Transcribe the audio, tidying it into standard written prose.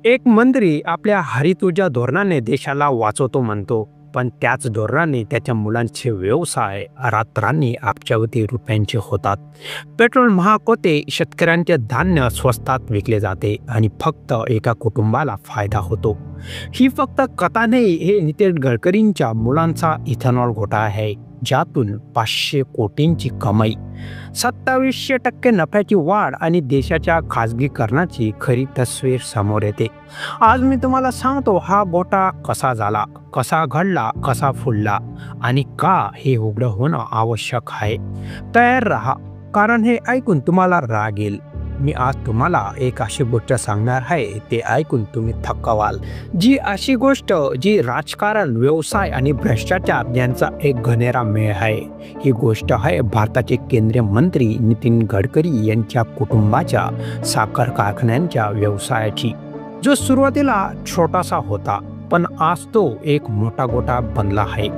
एक मंत्री आपल्या हरित ऊर्जा धोरणाने देशाला वाचवतो म्हणतो, पण त्याच धोरणाने त्याच्या मुलांचे व्यवसाय रात्रांनी अब्जावधी रुपयांचे होतात. पेट्रोल महाग होते, शेतकऱ्यांचे धान्य स्वस्तात विकले जाते आणि फक्त एका कुटुंबाला फायदा होतो. ही फक्त कथा नाही, हे नितीन गडकरींच्या मुलांचा इथेनॉल घोटाळा आहे, ज्यातून 500 कोटींची कमाई, 27% नफ्याची वाढ आणि देशाच्या खाजगीकरणाची खरी तस्वीर समोर येते. आज मी तुम्हाला सांगतो हा घोटाळा कसा झाला, कसा घडला, कसा फुलला आणि का हे उघड होणं आवश्यक आहे. तयार राहा, कारण हे ऐकून तुम्हाला राग येईल. मी आज तुम्हाला एक अशी गोष्ट सांगणार आहे, ते ऐकून तुम्ही थक्क व्हाल. जी अशी गोष्ट जी राजकारण, व्यवसाय आणि भ्रष्टाचार यांचा एक घनेरा मेळ आहे. ही गोष्ट आहे भारताचे केंद्रीय मंत्री नितीन गडकरी यांच्या कुटुंबाच्या साखर कारखान्यांच्या व्यवसायाची, जो सुरुवातीला छोटासा होता, पण आज तो एक मोठा गोटा बनला आहे.